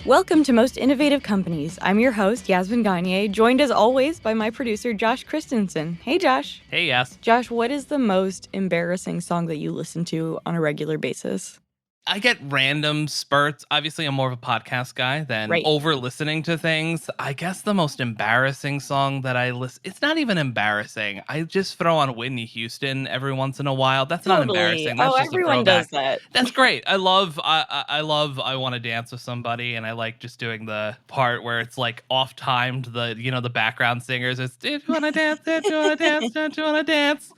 Welcome to Most Innovative Companies. I'm your host, Yasmin Gagne, joined as always by my producer, Josh Christensen. Hey, Josh. Hey, Yas. Josh, what is the most embarrassing song that you listen to on a regular basis? I get random spurts. Obviously, I'm more of a podcast guy than over listening to things. I guess the most embarrassing song that I listen, it's not even embarrassing. I just throw on Whitney Houston every once in a while. That's not embarrassing. That's just a everyone throwback. does that. That's great. I love I Want to Dance with Somebody, and I like just doing the part where it's like off-timed, the background singers. It's, did you want to dance? Did you want to dance? Don't you want to dance?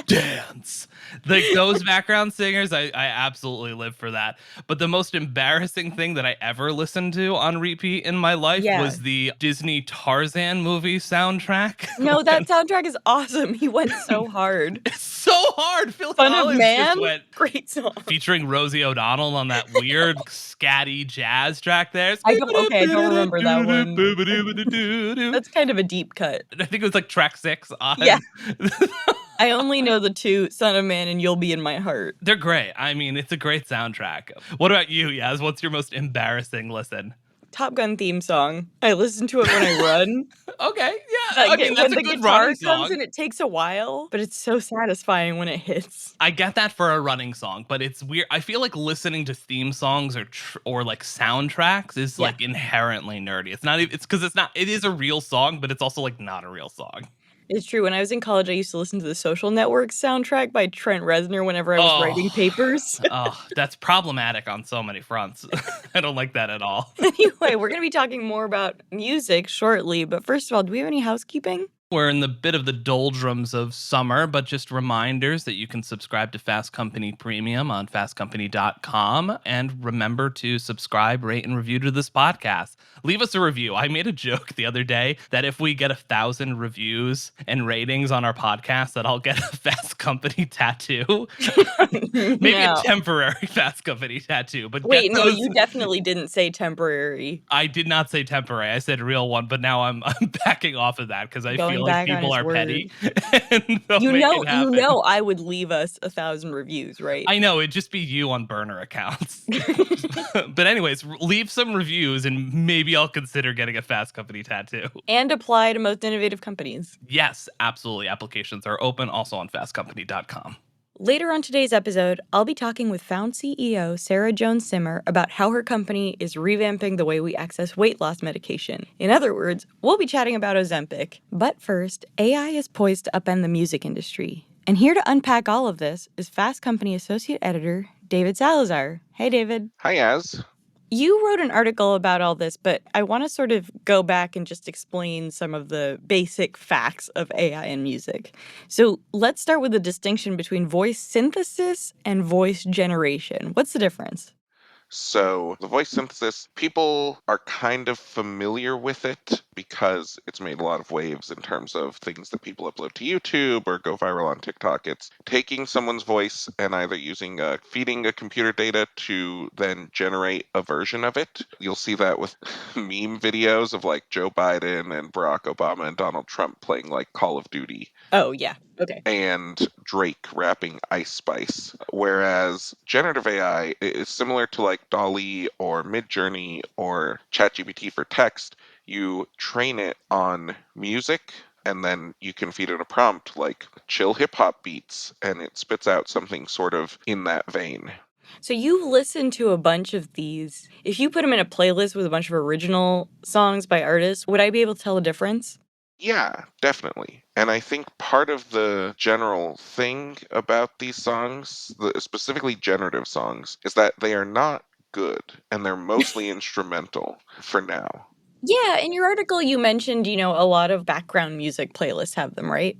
Dance. Like those background singers, I absolutely live for that. But the most embarrassing thing that I ever listened to on repeat in my life was the Disney Tarzan movie soundtrack. No, that soundtrack is awesome. He went so hard. It's so hard. Phil Son Collins of Man? just went Great song. featuring Rosie O'Donnell on that weird scatty jazz track there. I don't remember that one. That's kind of a deep cut. I think it was like track 6 on. Yeah. I only know the two, Son of Man and You'll Be in My Heart. They're great. I mean, it's a great soundtrack. What about you, Yaz? What's your most embarrassing listen? Top Gun theme song. I listen to it when I run. Okay, yeah. I mean, that's a good running song. Comes and it takes a while, but it's so satisfying when it hits. I get that for a running song, but it's weird. I feel like listening to theme songs or like soundtracks is like inherently nerdy. It's not. It's because it's not. It is a real song, but it's also like not a real song. It's true. When I was in college, I used to listen to the Social Network soundtrack by Trent Reznor whenever I was writing papers. That's problematic on so many fronts. I don't like that at all. Anyway, we're going to be talking more about music shortly, but first of all, do we have any housekeeping? We're in the bit of the doldrums of summer, but just reminders that you can subscribe to Fast Company Premium on fastcompany.com. And remember to subscribe, rate, and review to this podcast. Leave us a review. I made a joke the other day that if we get 1,000 reviews and ratings on our podcast, that I'll get a Fast Company tattoo. Maybe a temporary Fast Company tattoo. But wait, no, you definitely didn't say temporary. I did not say temporary. I said real one, but now I'm backing off of that because I feel like people are petty. And you know, I would leave us 1,000 reviews, right? I know, it'd just be you on burner accounts. But anyways, leave some reviews and maybe I'll consider getting a Fast Company tattoo. And apply to Most Innovative Companies. Yes, absolutely. Applications are open also on fastcompany.com. Later on today's episode, I'll be talking with Found CEO Sarah Jones Simmer about how her company is revamping the way we access weight loss medication. In other words, we'll be chatting about Ozempic. But first, AI is poised to upend the music industry. And here to unpack all of this is Fast Company Associate Editor David Salazar. Hey, David. Hi, Yaz. You wrote an article about all this, but I want to sort of go back and just explain some of the basic facts of AI and music. So let's start with the distinction between voice synthesis and voice generation. What's the difference? So the voice synthesis, people are kind of familiar with it because it's made a lot of waves in terms of things that people upload to YouTube or go viral on TikTok. It's taking someone's voice and either feeding a computer data to then generate a version of it. You'll see that with meme videos of like Joe Biden and Barack Obama and Donald Trump playing like Call of Duty. Oh, yeah. Okay. And Drake rapping Ice Spice. Whereas generative AI is similar to like DALL-E or Midjourney or ChatGPT for text. You train it on music and then you can feed it a prompt like chill hip hop beats and it spits out something sort of in that vein. So you've listened to a bunch of these. If you put them in a playlist with a bunch of original songs by artists, would I be able to tell the difference? Yeah, definitely. And I think part of the general thing about these songs, specifically generative songs, is that they are not good and they're mostly instrumental for now. Yeah, in your article you mentioned, a lot of background music playlists have them, right?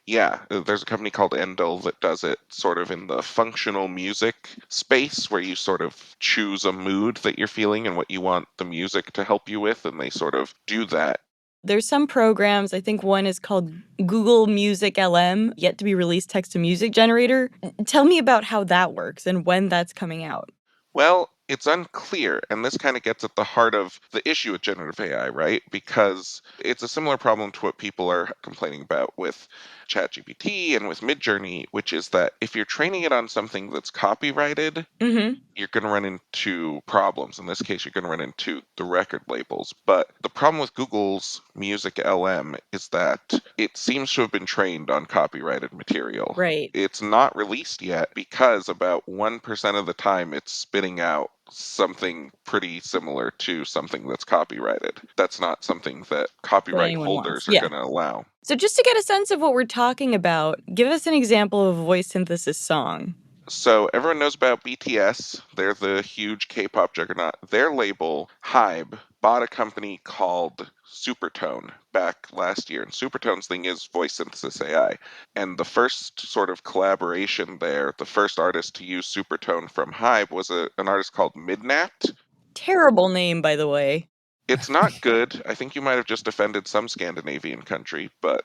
Yeah, there's a company called Endel that does it sort of in the functional music space where you sort of choose a mood that you're feeling and what you want the music to help you with, and they sort of do that. There's some programs, I think one is called Google Music LM, yet to be released text-to-music generator. Tell me about how that works and when that's coming out. Well, it's unclear, and this kind of gets at the heart of the issue with generative AI, right? Because it's a similar problem to what people are complaining about with ChatGPT and with Midjourney, which is that if you're training it on something that's copyrighted, you're going to run into problems. In this case, you're going to run into the record labels. But the problem with Google's Music LM is that it seems to have been trained on copyrighted material. Right. It's not released yet because about 1% of the time it's spitting out something pretty similar to something that's copyrighted. That's not something that copyright anyone holders wants. are Yeah. going to allow. So just to get a sense of what we're talking about, give us an example of a voice synthesis song. So everyone knows about BTS. They're the huge K-pop juggernaut. Their label, Hybe, bought a company called Supertone back last year. And Supertone's thing is voice synthesis AI. And the first sort of collaboration there, the first artist to use Supertone from Hybe was an artist called Midnat. Terrible name, by the way. It's not good. I think you might have just offended some Scandinavian country, but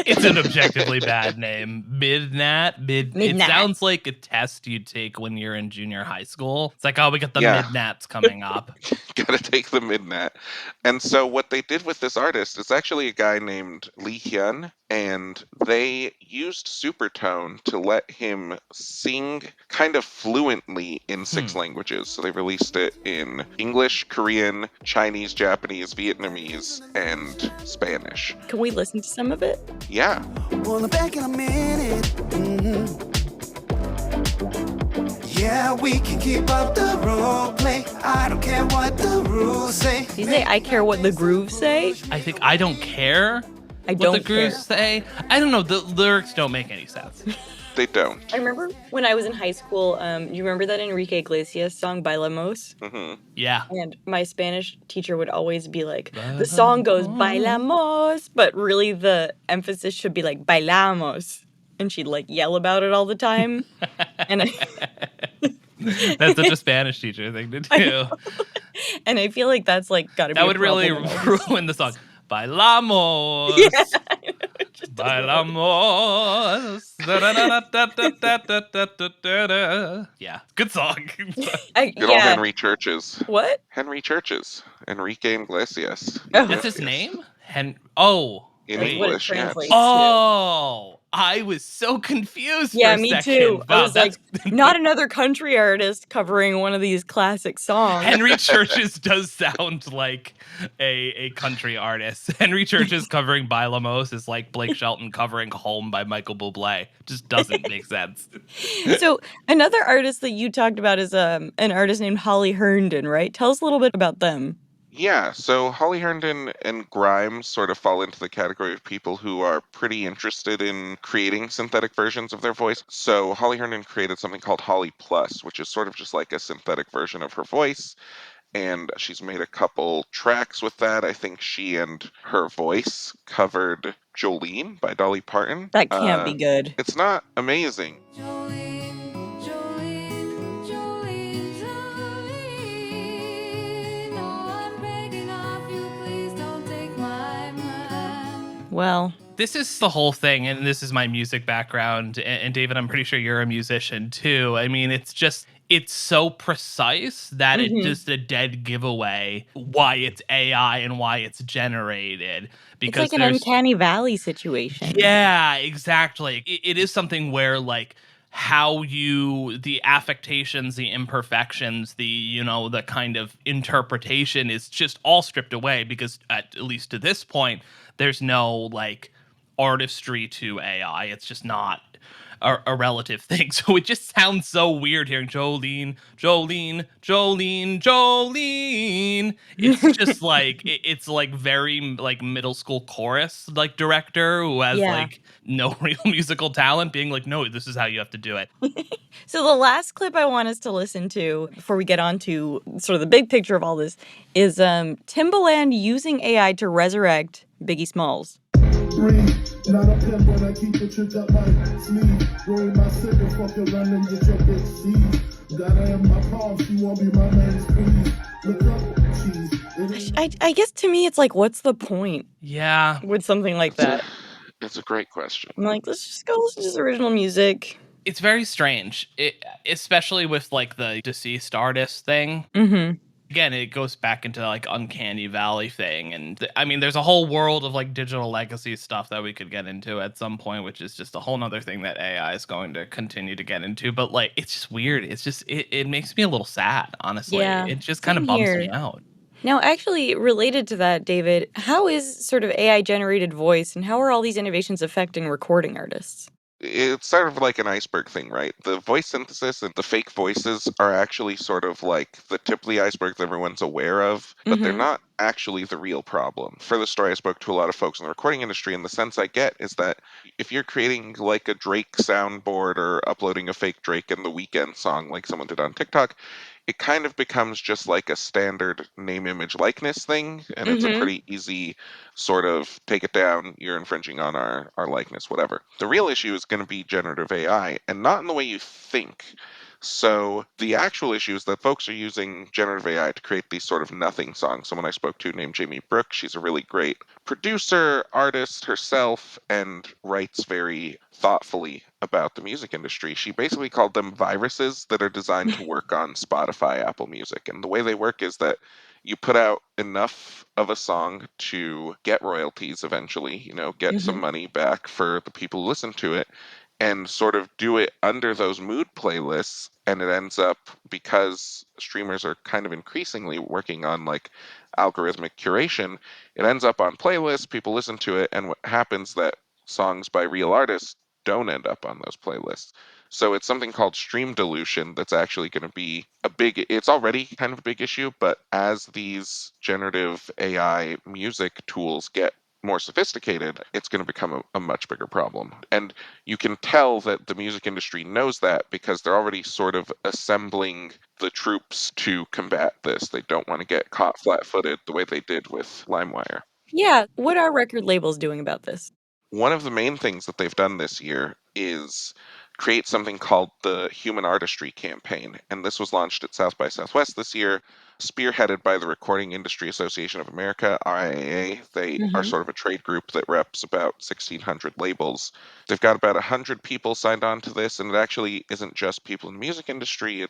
It's an objectively bad name. Midnat. It Midnat. sounds like a test you take when you're in junior high school. It's like, oh, we got the Yeah. Midnats coming up. Gotta take the Midnat. And so what they did with this artist is actually a guy named Lee Hyun, and they used Supertone to let him sing kind of fluently in 6 languages. So they released it in English, Korean, Chinese, Japanese, Vietnamese, and Spanish. Can we listen to some of it? Yeah. Well, I'm back in a minute. Yeah, we can keep up the role play. I don't care what the rules say. Do you say I care what the grooves say? I think I don't care I what don't the grooves care. say. I don't know. The lyrics don't make any sense. They don't. I remember when I was in high school, you remember that Enrique Iglesias song, Bailamos? Yeah. And my Spanish teacher would always be like, the song goes bailamos, but really the emphasis should be like bailamos. And she'd like yell about it all the time. And That's such a Spanish teacher thing to do. and I feel like that's like gotta be That a would really problem. ruin the song. Bailamos. Yeah. Bailamos. Da-da-da-da-da-da-da-da-da-da. Yeah. Good song. Good old Henry Churches. What? Henry Churches. Enrique Iglesias. Oh. That's his Iglesias. name? In That's what it English, yes. translates to. Oh, I was so confused Yeah, for a me second. too. I Wow, was like, not another country artist covering one of these classic songs. Henry Churches does sound like a country artist. Henry Churches covering Bailamos is like Blake Shelton covering Home by Michael Bublé. Just doesn't make sense. So another artist that you talked about is an artist named Holly Herndon, right? Tell us a little bit about them. Yeah, so Holly Herndon and Grimes sort of fall into the category of people who are pretty interested in creating synthetic versions of their voice. So Holly Herndon created something called Holly Plus, which is sort of just like a synthetic version of her voice. And she's made a couple tracks with that. I think she and her voice covered Jolene by Dolly Parton. That can't be good. It's not amazing. Jolene, Jolene, Jolene, Jolene. Oh, I'm begging of you, please don't take my man. Well, This is the whole thing, and this is my music background. And David, I'm pretty sure you're a musician too. I mean, it's so precise that it's just a dead giveaway why it's AI and why it's generated. Because it's like an uncanny valley situation. Yeah, exactly. It is something where like the affectations, the imperfections, the kind of interpretation is just all stripped away because at least to this point, there's no like artistry to AI. It's just not a relative thing. So it just sounds so weird hearing Jolene, Jolene, Jolene, Jolene. It's just like it's like very like middle school chorus like director who has like no real musical talent being like, no, this is how you have to do it. So the last clip I want us to listen to before we get on to sort of the big picture of all this is Timbaland using AI to resurrect Biggie Smalls. Not a pen, but I keep it tricked up my sleeve. Roll my cigarette, fucking run and get your big seeds. Gotta have my palm, she won't be my main squeeze. Look up, cheese. I guess to me it's like, what's the point Yeah. with something like that? It's a great question. I'm like, let's just go listen to his original music. It's very strange, especially with like the deceased artist thing. Mm-hmm. again, it goes back into like uncanny valley thing, and I mean there's a whole world of like digital legacy stuff that we could get into at some point, which is just a whole nother thing that AI is going to continue to get into. But like it's just weird, it's just it makes me a little sad, honestly. Yeah, It just kind same of bums me here. out. Now, actually, related to that, David, how is sort of AI generated voice and how are all these innovations affecting recording artists? It's sort of like an iceberg thing, right? The voice synthesis and the fake voices are actually sort of like the tip of the iceberg that everyone's aware of, but they're Mm-hmm. not actually the real problem. For the story, I spoke to a lot of folks in the recording industry, and the sense I get is that if you're creating like a Drake soundboard or uploading a fake Drake and the Weekend song like someone did on TikTok, it kind of becomes just like a standard name, image, likeness thing, and it's a Mm-hmm. pretty easy sort of take it down, you're infringing on our likeness, whatever. The real issue is going to be generative AI, and not in the way you think. So the actual issue is that folks are using generative AI to create these sort of nothing songs. Someone I spoke to named Jamie Brooks, she's a really great producer, artist herself, and writes very thoughtfully about the music industry. She basically called them viruses that are designed to work on Spotify, Apple Music. And the way they work is that you put out enough of a song to get royalties eventually, get some Mm-hmm. money back for the people who listen to it, and sort of do it under those mood playlists. And it ends up, because streamers are kind of increasingly working on like algorithmic curation, it ends up on playlists, people listen to it, and what happens that songs by real artists don't end up on those playlists. So it's something called stream dilution that's actually going to be it's already kind of a big issue, but as these generative AI music tools get more sophisticated, it's going to become a much bigger problem. And you can tell that the music industry knows that because they're already sort of assembling the troops to combat this. They don't want to get caught flat footed the way they did with LimeWire. Yeah, what are record labels doing about this? One of the main things that they've done this year is create something called the Human Artistry Campaign. And this was launched at South by Southwest this year, spearheaded by the Recording Industry Association of America, RIAA. They are Mm-hmm. sort of a trade group that reps about 1,600 labels. They've got about 100 people signed on to this, and it actually isn't just people in the music industry.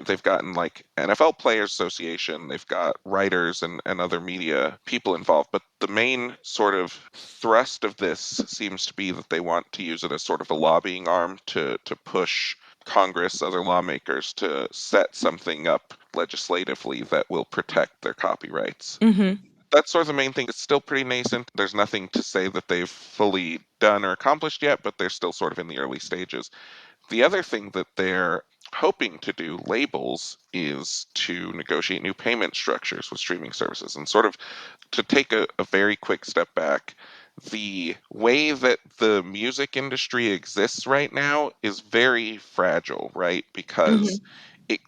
They've gotten like NFL Players Association, they've got writers and other media people involved. But the main sort of thrust of this seems to be that they want to use it as sort of a lobbying arm to push Congress, other lawmakers to set something up legislatively that will protect their copyrights. Mm-hmm. That's sort of the main thing. It's still pretty nascent. There's nothing to say that they've fully done or accomplished yet, but they're still sort of in the early stages. The other thing that they're hoping to do, labels, is to negotiate new payment structures with streaming services. And sort of to take a very quick step back, the way that the music industry exists right now is very fragile, right? Mm-hmm. Because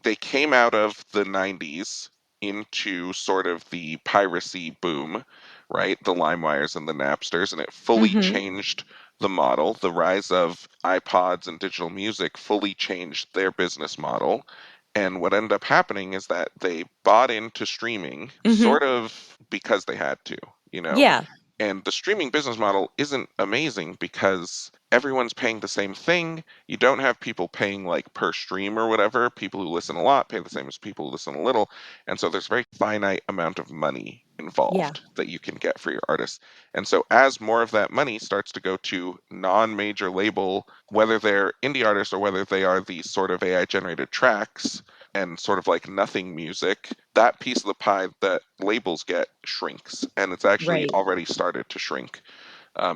they came out of the 90s into sort of the piracy boom, right? The LimeWires and the Napsters, and it fully Mm-hmm. changed the model. The rise of iPods and digital music fully changed their business model. And what ended up happening is that they bought into streaming Mm-hmm. sort of because they had to, you know? Yeah. And the streaming business model isn't amazing because everyone's paying the same thing. You don't have people paying like per stream or whatever. People who listen a lot pay the same as people who listen a little. And so there's a very finite amount of money Yeah. involved that you can get for your artists. And so as more of that money starts to go to non-major label, whether they're indie artists or whether they are these sort of AI generated tracks and sort of like nothing music, that piece of the pie that labels get shrinks. And it's actually Right. already started to shrink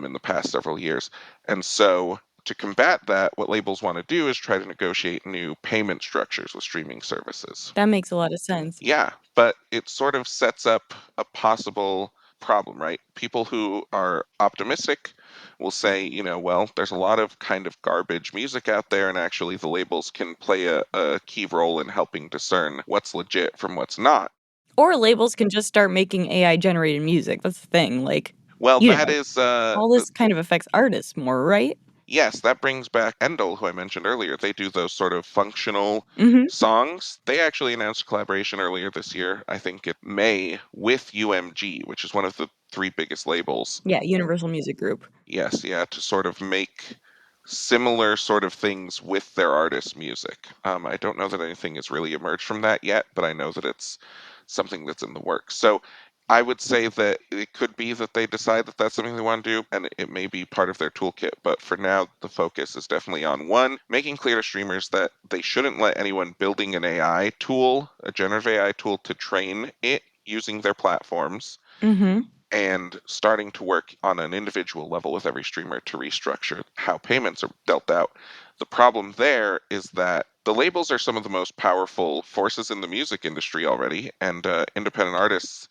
in the past several years. And so to combat that, what labels want to do is try to negotiate new payment structures with streaming services. That makes a lot of sense. Yeah, but it sort of sets up a possible problem, right? People who are optimistic will say, well, there's a lot of kind of garbage music out there, and actually the labels can play a key role in helping discern what's legit from what's not. Or labels can just start making AI generated music. That's the thing. Like, Well, you that know, is all this kind of affects artists more, right? yes, that brings back Endel, who I mentioned earlier. They do those sort of functional Mm-hmm. songs. They actually announced a collaboration earlier this year, I think in May, with UMG, which is one of the three biggest labels. Yeah, Universal Music Group. Yes, yeah, to sort of make similar sort of things with their artist music. I don't know that anything has really emerged from that yet, but I know that it's something that's in the works. So I would say that it could be that they decide that that's something they want to do, and it may be part of their toolkit. But for now, the focus is definitely on one, making clear to streamers that they shouldn't let anyone building an AI tool, a generative AI tool, to train it using their platforms, Mm-hmm. and starting to work on an individual level with every streamer to restructure how payments are dealt out. The problem there is that the labels are some of the most powerful forces in the music industry already, and independent artists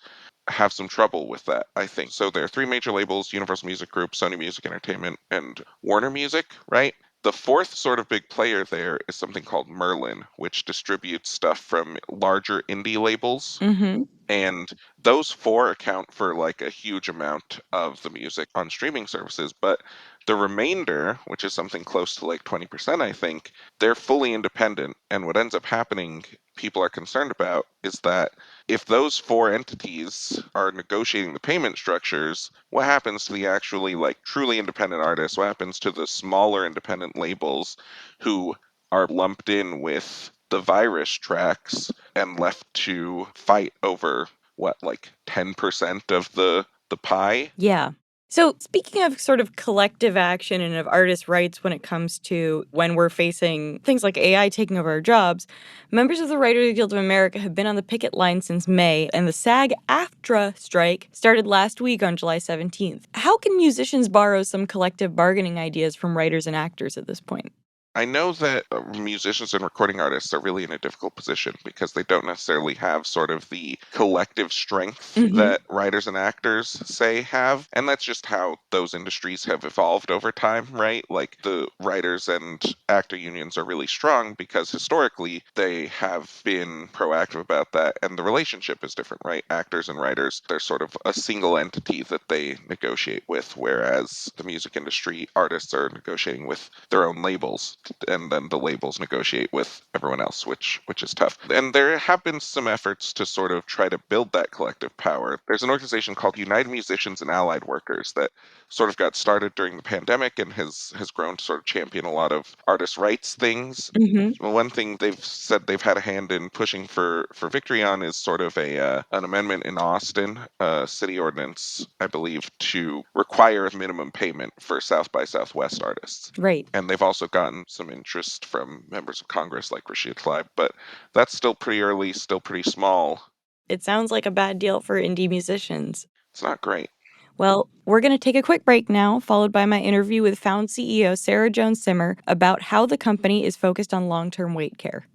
have some trouble with that, I think. So there are three major labels: Universal Music Group, Sony Music Entertainment, and Warner Music, right? The fourth sort of big player there is something called Merlin, which distributes stuff from larger indie labels. Mm-hmm. And those four account for like a huge amount of the music on streaming services. But the remainder, which is something close to like 20%, I think, they're fully independent. And what ends up happening, people are concerned about, is that if those four entities are negotiating the payment structures, what happens to the actually like truly independent artists? What happens to the smaller independent labels who are lumped in with the virus tracks and left to fight over what, like 10% of the pie? Yeah. So, speaking of sort of collective action and of artists' rights when it comes to when we're facing things like AI taking over our jobs, members of the Writers Guild of America have been on the picket line since May, and the SAG-AFTRA strike started last week on July 17th. How can musicians borrow some collective bargaining ideas from writers and actors at this point? I know that musicians and recording artists are really in a difficult position because they don't necessarily have sort of the collective strength Mm-hmm. that writers and actors say have. And that's just how those industries have evolved over time, right? Like the writers and actor unions are really strong because historically they have been proactive about that. And the relationship is different, right? Actors and writers, they're sort of a single entity that they negotiate with, whereas the music industry, artists are negotiating with their own labels, and then the labels negotiate with everyone else, which is tough. And there have been some efforts to sort of try to build that collective power. There's an organization called United Musicians and Allied Workers that sort of got started during the pandemic and has grown to sort of champion a lot of artists' rights things. Mm-hmm. One thing they've said they've had a hand in pushing for victory on is sort of an amendment in Austin, city ordinance, I believe, to require a minimum payment for South by Southwest artists. Right. And they've also gotten some interest from members of Congress like Rashid Tlaib, but that's still pretty early, still pretty small. It sounds like a bad deal for indie musicians. It's not great. Well, we're going to take a quick break now, followed by my interview with Found CEO Sarah Jones Simmer about how the company is focused on long-term weight care.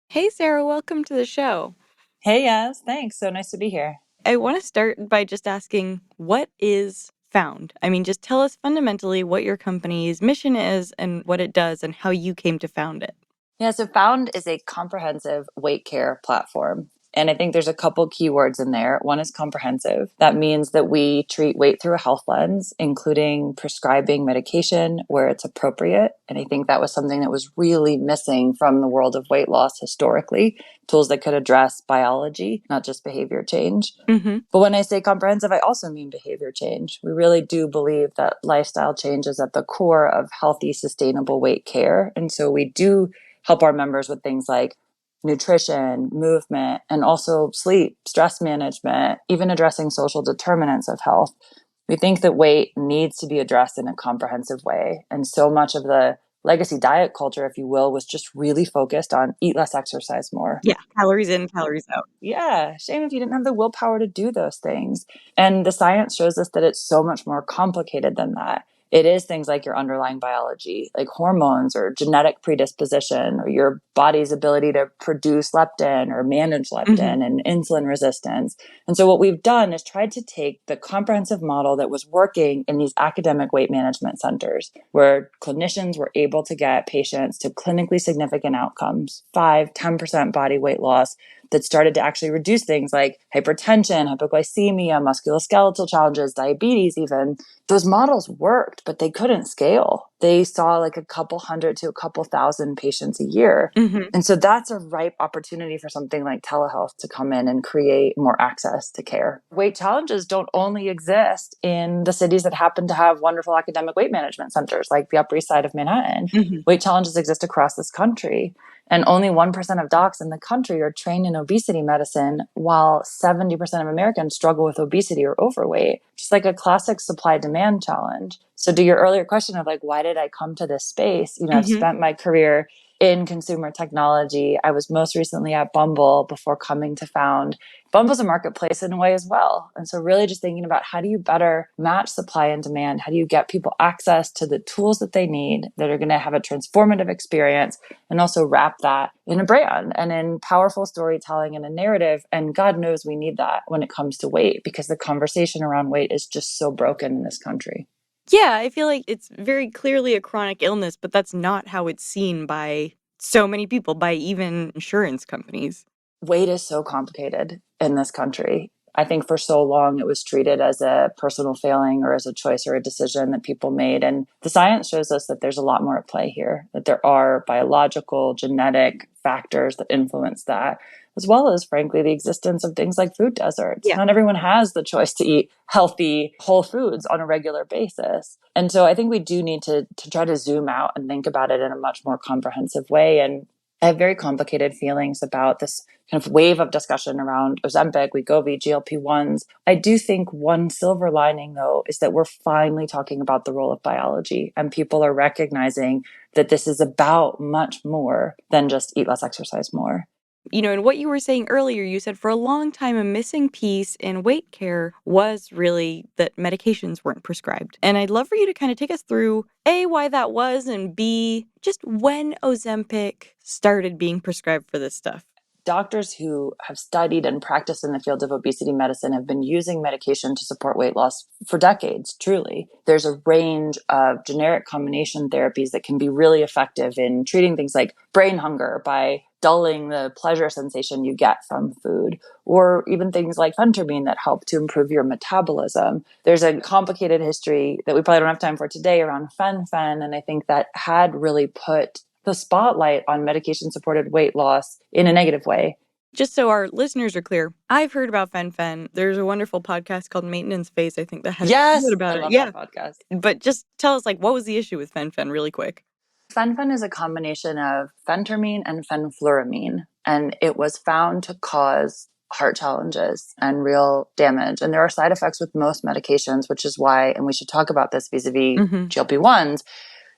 Hey, Sarah, welcome to the show. Hey, Yas. Thanks. So nice to be here. I want to start by just asking, what is Found? I mean, just tell us fundamentally what your company's mission is and what it does and how you came to found it. Yeah, so Found is a comprehensive weight care platform. And I think there's a couple keywords in there. One is comprehensive. That means that we treat weight through a health lens, including prescribing medication where it's appropriate. And I think that was something that was really missing from the world of weight loss historically, tools that could address biology, not just behavior change. Mm-hmm. But when I say comprehensive, I also mean behavior change. We really do believe that lifestyle change is at the core of healthy, sustainable weight care. And so we do help our members with things like nutrition, movement, and also sleep, stress management, even addressing social determinants of health. We think that weight needs to be addressed in a comprehensive way. And so much of the legacy diet culture, if you will, was just really focused on eat less, exercise more. Yeah, calories in, calories out. Yeah, shame if you didn't have the willpower to do those things. And the science shows us that it's so much more complicated than that. It is things like your underlying biology, like hormones or genetic predisposition, or your body's ability to produce leptin or manage leptin and insulin resistance. And so what we've done is tried to take the comprehensive model that was working in these academic weight management centers, where clinicians were able to get patients to clinically significant outcomes, 5, 10% body weight loss, that started to actually reduce things like hypertension, hypoglycemia, musculoskeletal challenges, diabetes even. Those models worked, but they couldn't scale. They saw like a couple hundred to a couple thousand patients a year. And so that's a ripe opportunity for something like telehealth to come in and create more access to care. Weight challenges don't only exist in the cities that happen to have wonderful academic weight management centers like the Upper East Side of Manhattan. Weight challenges exist across this country. And only 1% of docs in the country are trained in obesity medicine, while 70% of Americans struggle with obesity or overweight, just like a classic supply demand challenge. So to your earlier question of like, why did I come to this space? I've spent my career in consumer technology. I was most recently at Bumble before coming to found. Bumble's a marketplace in a way as well. And so really just thinking about how do you better match supply and demand? How do you get people access to the tools that they need that are going to have a transformative experience, and also wrap that in a brand and in powerful storytelling and a narrative? And God knows we need that when it comes to weight, because the conversation around weight is just so broken in this country. Yeah, I feel like it's very clearly a chronic illness, but that's not how it's seen by so many people, by even insurance companies. Weight is so complicated in this country. I think for so long it was treated as a personal failing or as a choice or a decision that people made. And the science shows us that there's a lot more at play here, that there are biological, genetic factors that influence that, as well as, frankly, the existence of things like food deserts. Yeah. Not everyone has the choice to eat healthy, whole foods on a regular basis. And so I think we do need to try to zoom out and think about it in a much more comprehensive way. And I have very complicated feelings about this kind of wave of discussion around Ozempic, Wegovy, GLP-1s. I do think one silver lining, though, is that we're finally talking about the role of biology, and people are recognizing that this is about much more than just eat less, exercise more. And what you were saying earlier, you said for a long time, a missing piece in weight care was really that medications weren't prescribed. And I'd love for you to kind of take us through A, why that was, and B, just when Ozempic started being prescribed for this stuff. Doctors who have studied and practiced in the field of obesity medicine have been using medication to support weight loss for decades, truly. There's a range of generic combination therapies that can be really effective in treating things like brain hunger by dulling the pleasure sensation you get from food, or even things like phentermine that help to improve your metabolism. There's a complicated history that we probably don't have time for today around fen-phen, and I think that had really put the spotlight on medication-supported weight loss in a negative way. Just so our listeners are clear, I've heard about fen-phen. There's a wonderful podcast called Maintenance Phase, I think, that has Yes, about I it. love Yeah, that podcast. but just tell us, what was the issue with fen-phen really quick? Fen-phen is a combination of phentermine and fenfluramine, and it was found to cause heart challenges and real damage. And there are side effects with most medications, which is why, and we should talk about this vis-a-vis GLP-1s,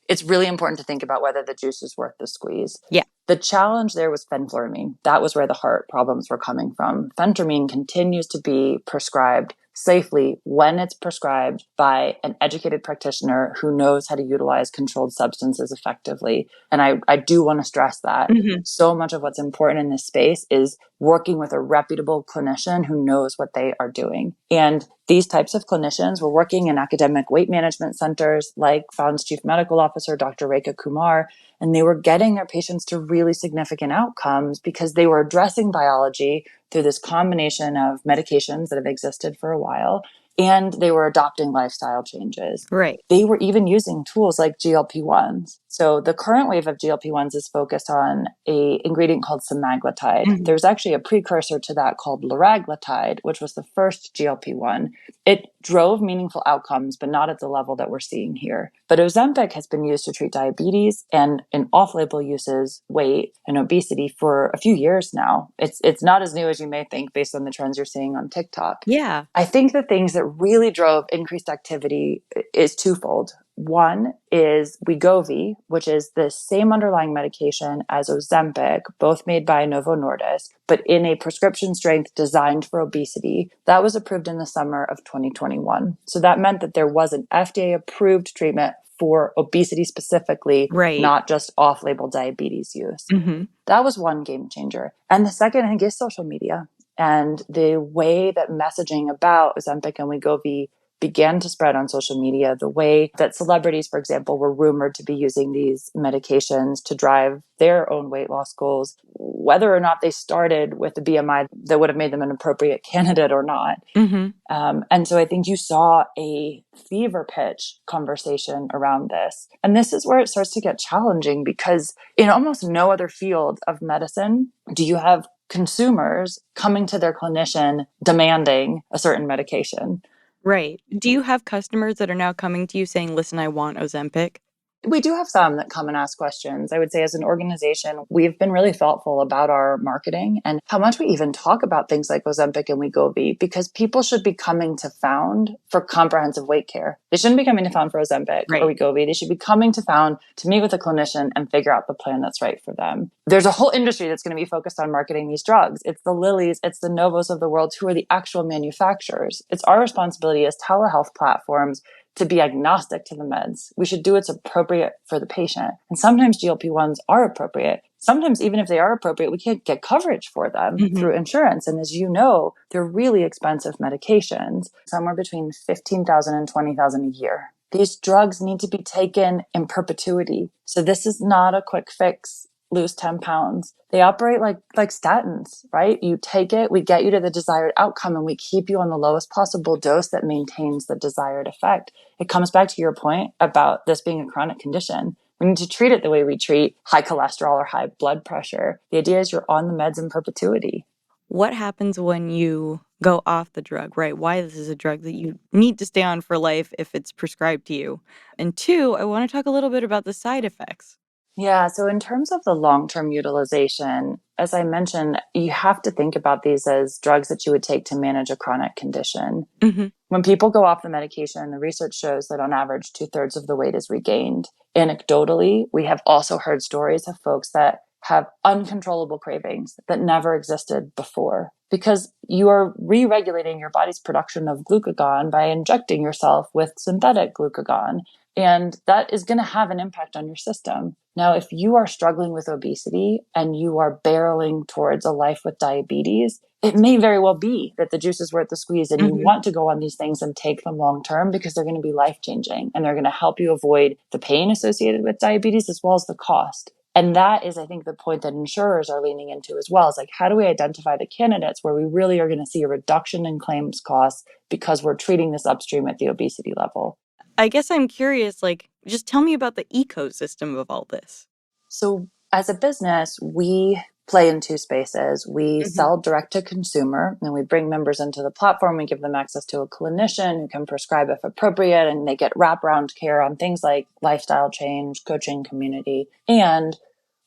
it's really important to think about whether the juice is worth the squeeze. Yeah. The challenge there was fenfluramine. That was where the heart problems were coming from. Phentermine continues to be prescribed safely when it's prescribed by an educated practitioner who knows how to utilize controlled substances effectively. And I do want to stress that so much of what's important in this space is working with a reputable clinician who knows what they are doing. And these types of clinicians were working in academic weight management centers like Found's chief medical officer, Dr. Rekha Kumar, and they were getting their patients to really significant outcomes because they were addressing biology through this combination of medications that have existed for a while, and they were adopting lifestyle changes. Right. They were even using tools like GLP-1s. So the current wave of GLP-1s is focused on an ingredient called semaglutide. There's actually a precursor to that called liraglutide, which was the first GLP-1. It drove meaningful outcomes, but not at the level that we're seeing here. But Ozempic has been used to treat diabetes and in off-label uses weight and obesity for a few years now. It's not as new as you may think based on the trends you're seeing on TikTok. Yeah. I think the things that really drove increased activity is twofold. One is Wegovy, which is the same underlying medication as Ozempic, both made by Novo Nordisk, but in a prescription strength designed for obesity. That was approved in the summer of 2021. So that meant that there was an FDA-approved treatment for obesity specifically, Right. not just off-label diabetes use. That was one game changer. And the second, I think, is social media and the way that messaging about Ozempic and Wegovy began to spread on social media, the way that celebrities, for example, were rumored to be using these medications to drive their own weight loss goals, whether or not they started with a BMI that would have made them an appropriate candidate or not. Mm-hmm. And so I think you saw a fever pitch conversation around this. And this is where it starts to get challenging, because in almost no other field of medicine do you have consumers coming to their clinician demanding a certain medication. Right. Do you have customers that are now coming to you saying, listen, I want Ozempic? We do have some that come and ask questions. I would say as an organization, we've been really thoughtful about our marketing and how much we even talk about things like Ozempic and Wegovy, because people should be coming to Found for comprehensive weight care. They shouldn't be coming to Found for Ozempic or Wegovy. They should be coming to Found to meet with a clinician and figure out the plan that's right for them. There's a whole industry that's going to be focused on marketing these drugs. It's the Lilly's, it's the Novos of the world, who are the actual manufacturers. It's our responsibility as telehealth platforms to be agnostic to the meds. We should do what's appropriate for the patient. And sometimes GLP-1s are appropriate. Sometimes, even if they are appropriate, we can't get coverage for them through insurance. And as you know, they're really expensive medications, somewhere between $15,000 and $20,000 a year. These drugs need to be taken in perpetuity. So this is not a quick fix. Lose 10 pounds. They operate like statins, right? You take it, we get you to the desired outcome, and we keep you on the lowest possible dose that maintains the desired effect. It comes back to your point about this being a chronic condition. We need to treat it the way we treat high cholesterol or high blood pressure. The idea is you're on the meds in perpetuity. What happens when you go off the drug, right? Why this is a drug that you need to stay on for life if it's prescribed to you. And two, I want to talk a little bit about the side effects. Yeah, so in terms of the long-term utilization, as I mentioned, you have to think about these as drugs that you would take to manage a chronic condition. Mm-hmm. When people go off the medication, the research shows that on average, 2/3 of the weight is regained. Anecdotally, we have also heard stories of folks that have uncontrollable cravings that never existed before, because you are re-regulating your body's production of glucagon by injecting yourself with synthetic glucagon. And that is going to have an impact on your system. Now, if you are struggling with obesity and you are barreling towards a life with diabetes, it may very well be that the juice is worth the squeeze, and you want to go on these things and take them long term, because they're going to be life-changing and they're going to help you avoid the pain associated with diabetes as well as the cost. And that is, I think, the point that insurers are leaning into as well. Is like, how do we identify the candidates where we really are going to see a reduction in claims costs because we're treating this upstream at the obesity level? I guess I'm curious, just tell me about the ecosystem of all this. So as a business, we play in two spaces. We sell direct to consumer, and we bring members into the platform. We give them access to a clinician who can prescribe if appropriate, and they get wraparound care on things like lifestyle change, coaching, community, and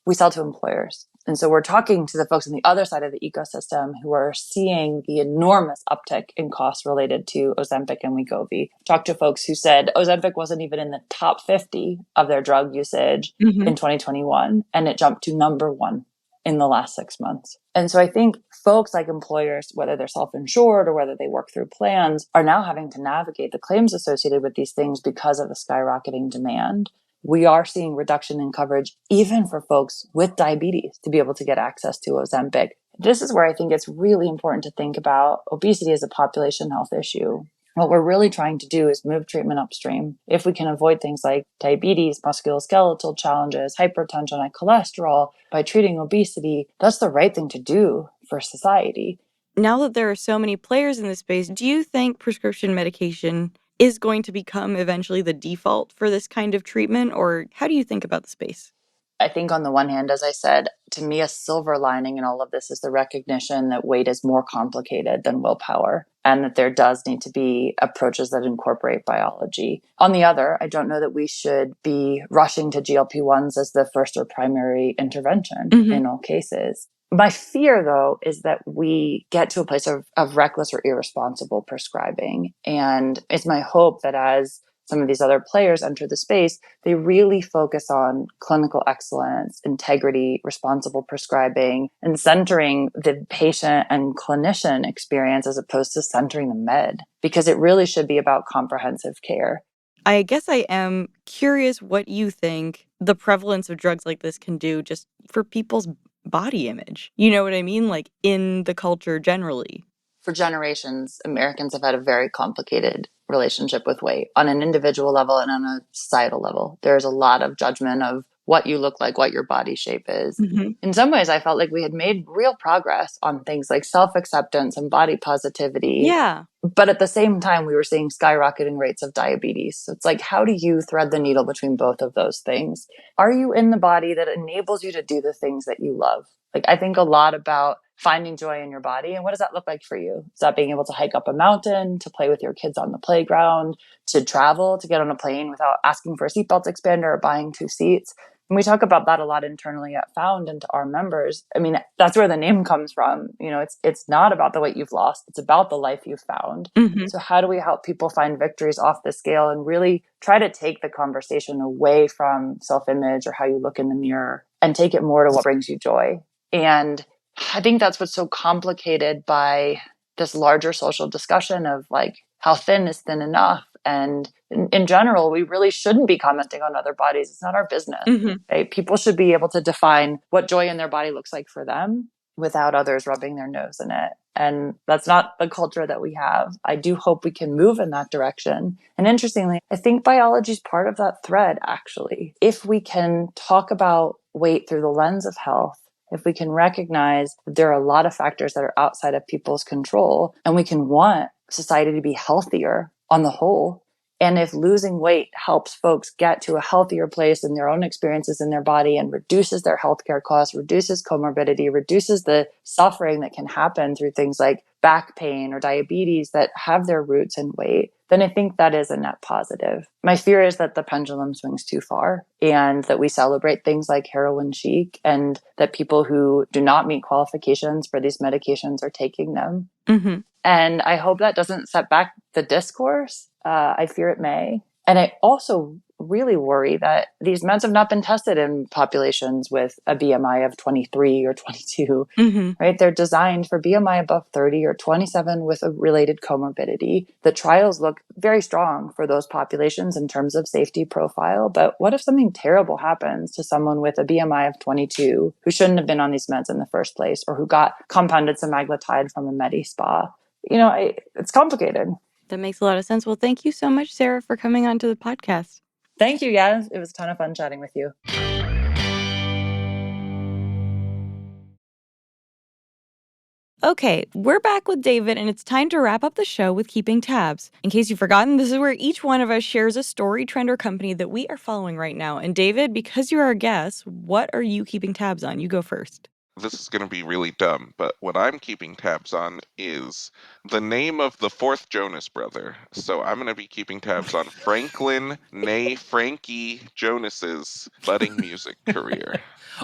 we sell to employers. And so we're talking to the folks on the other side of the ecosystem who are seeing the enormous uptick in costs related to Ozempic and Wegovy. Talked to folks who said Ozempic wasn't even in the top 50 of their drug usage in 2021, and it jumped to number 1 in the last 6 months. And so I think folks like employers, whether they're self-insured or whether they work through plans, are now having to navigate the claims associated with these things because of the skyrocketing demand. We are seeing reduction in coverage even for folks with diabetes to be able to get access to Ozempic. This is where I think it's really important to think about obesity as a population health issue. What we're really trying to do is move treatment upstream. If we can avoid things like diabetes, musculoskeletal challenges, hypertension, high cholesterol by treating obesity, that's the right thing to do for society. Now that there are so many players in this space, do you think prescription medication is going to become eventually the default for this kind of treatment? Or how do you think about the space? I think on the one hand, as I said, to me, a silver lining in all of this is the recognition that weight is more complicated than willpower, and that there does need to be approaches that incorporate biology. On the other, I don't know that we should be rushing to GLP-1s as the first or primary intervention in all cases. My fear, though, is that we get to a place of reckless or irresponsible prescribing. And it's my hope that as some of these other players enter the space, they really focus on clinical excellence, integrity, responsible prescribing, and centering the patient and clinician experience as opposed to centering the med, because it really should be about comprehensive care. I guess I am curious what you think the prevalence of drugs like this can do just for people's body image. You know what I mean? Like in the culture generally. for generations, Americans have had a very complicated relationship with weight on an individual level and on a societal level. There's a lot of judgment of what you look like, what your body shape is. Mm-hmm. In some ways, I felt like we had made real progress on things like self-acceptance and body positivity. Yeah. But at the same time, we were seeing skyrocketing rates of diabetes. So it's like, how do you thread the needle between both of those things? Are you in the body that enables you to do the things that you love? Like, I think a lot about finding joy in your body. And what does that look like for you? Is that being able to hike up a mountain, to play with your kids on the playground, to travel, to get on a plane without asking for a seatbelt expander or buying 2 seats? And we talk about that a lot internally at Found and to our members. I mean, that's where the name comes from. You know, it's not about the weight you've lost. It's about the life you've found. Mm-hmm. So how do we help people find victories off the scale and really try to take the conversation away from self-image or how you look in the mirror and take it more to what brings you joy? And I think that's what's so complicated by this larger social discussion of like, how thin is thin enough? And in general, we really shouldn't be commenting on other bodies. It's not our business. Mm-hmm. Right? People should be able to define what joy in their body looks like for them without others rubbing their nose in it. And that's not the culture that we have. I do hope we can move in that direction. And interestingly, I think biology is part of that thread, actually. If we can talk about weight through the lens of health, if we can recognize that there are a lot of factors that are outside of people's control, and we can want society to be healthier on the whole. And if losing weight helps folks get to a healthier place in their own experiences in their body and reduces their healthcare costs, reduces comorbidity, reduces the suffering that can happen through things like back pain or diabetes that have their roots in weight, then I think that is a net positive. My fear is that the pendulum swings too far and that we celebrate things like heroin chic and that people who do not meet qualifications for these medications are taking them. Mm-hmm. And I hope that doesn't set back the discourse. I fear it may. And I also really worry that these meds have not been tested in populations with a BMI of 23 or 22, Mm-hmm. right? They're designed for BMI above 30 or 27 with a related comorbidity. The trials look very strong for those populations in terms of safety profile. But what if something terrible happens to someone with a BMI of 22 who shouldn't have been on these meds in the first place or who got compounded semaglutide from a med spa? You know, it's complicated. That makes a lot of sense. Well, thank you so much, Sarah, for coming on to the podcast. Thank you. Yeah, it was a ton of fun chatting with you. Okay, we're back with David, and it's time to wrap up the show with Keeping Tabs. In case you've forgotten, this is where each one of us shares a story, trend, or company that we are following right now. And David, because you're our guest, what are you keeping tabs on? You go first. This is going to be really dumb, but what I'm keeping tabs on is the name of the 4th Jonas brother. So I'm going to be keeping tabs on Franklin, nay Frankie Jonas's budding music career.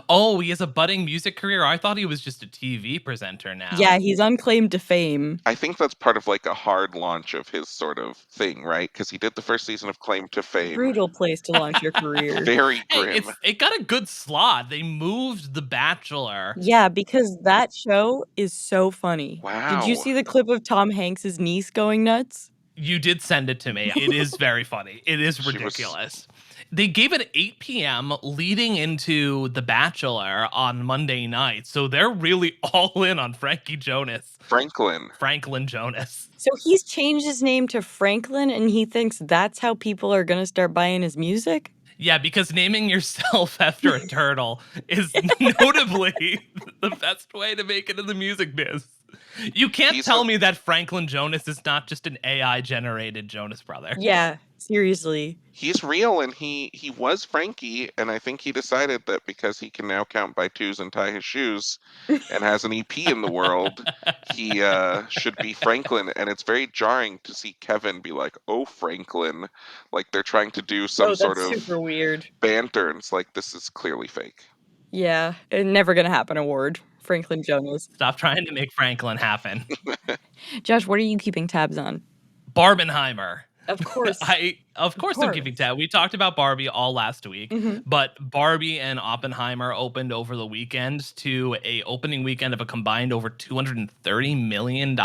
Oh, he has a budding music career? I thought he was just a TV presenter now. Yeah, he's unclaimed to fame. I think that's part of like a hard launch of his sort of thing, right? Because he did the first season of Claim to Fame. Brutal place to launch your career. Very Hey, grim. it got a good slot. They moved The Bachelor. Yeah, because that show is so funny. Did you Wow. see the clip of Tom Hanks' niece going nuts? You did send it to me. It is very funny. It is She was- ridiculous. They gave it 8 p.m. leading into The Bachelor on Monday night. So they're really all in on Frankie Jonas. Franklin Jonas. So he's changed his name to Franklin, and he thinks that's how people are going to start buying his music? Yeah, because naming yourself after a turtle is notably the best way to make it in the music biz. You can't tell me that Franklin Jonas is not just an AI-generated Jonas brother. Yeah, seriously. He's real, and he was Frankie, and I think he decided that because he can now count by twos and tie his shoes and has an EP in the world, he should be Franklin. And it's very jarring to see Kevin be like, "Oh, Franklin," like they're trying to do some sort of super weird. banter, and it's like, this is clearly fake. Yeah, never gonna happen award. Franklin Jonas. Stop trying to make Franklin happen. Josh, what are you keeping tabs on? Barbenheimer. Of course. Of course I'm keeping tabs. We talked about Barbie all last week, but Barbie and Oppenheimer opened over the weekend to a opening weekend of a combined over $230 million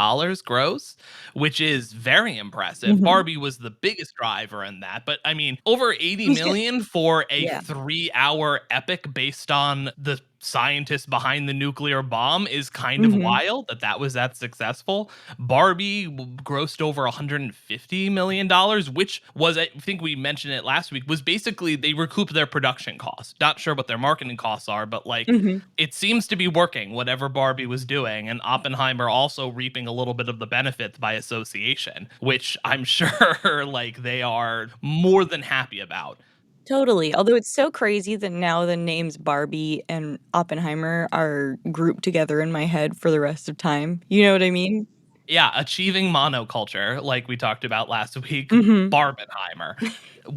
gross, which is very impressive. Barbie was the biggest driver in that, but I mean, over $80 million for a 3-hour epic based on the scientist behind the nuclear bomb is kind of wild that was that successful. Barbie grossed over $150 million, which was, I think we mentioned it last week, was basically they recouped their production costs. Not sure what their marketing costs are, but like it seems to be working, whatever Barbie was doing. And Oppenheimer also reaping a little bit of the benefits by association, which I'm sure like they are more than happy about. Totally. Although it's so crazy that now the names Barbie and Oppenheimer are grouped together in my head for the rest of time. You know what I mean? Yeah, achieving monoculture, like we talked about last week, Barbenheimer.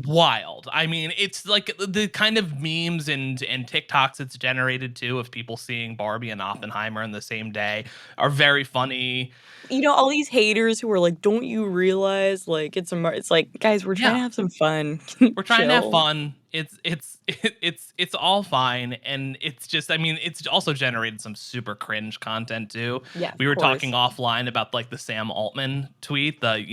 Wild. I mean, it's like the kind of memes and TikToks it's generated too of people seeing Barbie and Oppenheimer in the same day are very funny. You know, all these haters who are like, "Don't you realize like it's like, guys, we're trying to Yeah. have some fun." We're trying to have Chill. fun. It's all fine, and it's just, I mean, it's also generated some super cringe content too. Yeah, We were of course. talking offline about like the Sam Altman tweet, the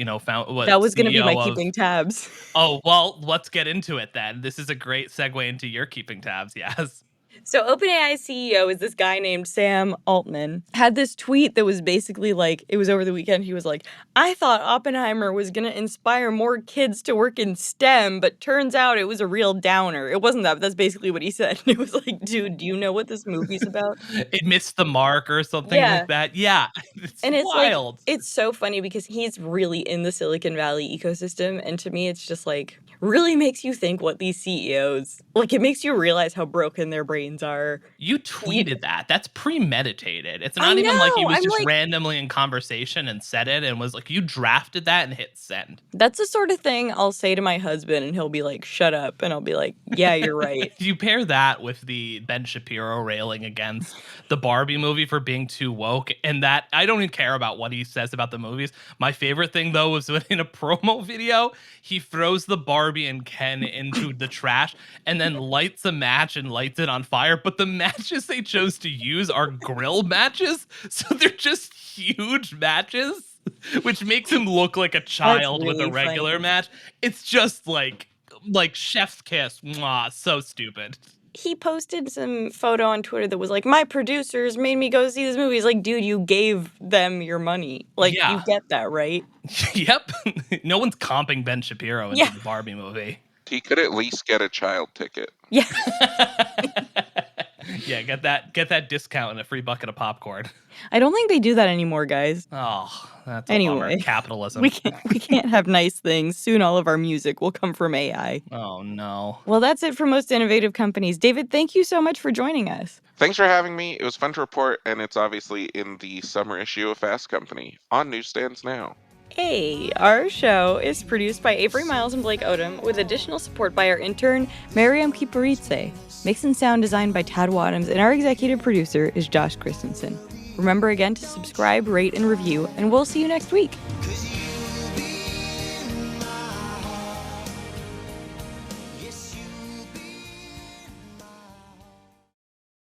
That was gonna be my CEO of. keeping tabs. Oh well, let's get into it then. This is a great segue into your keeping tabs. Yes. So OpenAI CEO is this guy named Sam Altman. Had this tweet that was basically like, it was over the weekend. He was like, I thought Oppenheimer was going to inspire more kids to work in STEM, but turns out it was a real downer. It wasn't that, but that's basically what he said. It was like, dude, do you know what this movie's about? It missed the mark or something Yeah. like that. Yeah. It's And it's wild. like, it's so funny because he's really in the Silicon Valley ecosystem. And to me, it's just like, really makes you think what these CEOs, like it makes you realize how broken their brains are. You tweeted that. That's premeditated. It's I not even like he know, was I'm just like- randomly in conversation and said it and was like, you drafted that and hit send. That's the sort of thing I'll say to my husband and he'll be like, shut up. And I'll be like, yeah, you're right. You pair that with the Ben Shapiro railing against the Barbie movie for being too woke, and that I don't even care about what he says about the movies. My favorite thing though was when in a promo video, he throws the Barbie and Ken into the trash and then lights a match and lights it on fire. But the matches they chose to use are grill matches. So they're just huge matches, which makes him look like a child with a really regular funny. match. It's just like chef's kiss. Mwah, so stupid. He posted some photo on Twitter that was like, my producers made me go see this movie. He's like, dude, you gave them your money. Like, Yeah. you get that, right? Yep. No one's comping Ben Shapiro into Yeah. the Barbie movie. He could at least get a child ticket. Yeah. Yeah, get that discount and a free bucket of popcorn. I don't think they do that anymore, guys. Oh, that's a Anyway. bummer. Capitalism. We can't have nice things. Soon all of our music will come from AI. Oh no. Well, that's it for most innovative companies. David, thank you so much for joining us. Thanks for having me. It was fun to report, and it's obviously in the summer issue of Fast Company on newsstands now. Hey, our show is produced by Avery Miles and Blake Odom with additional support by our intern, Miriam Kiparitse. Mix and sound designed by Tad Wadhams, and our executive producer is Josh Christensen. Remember again to subscribe, rate, and review, and we'll see you next week. 'Cause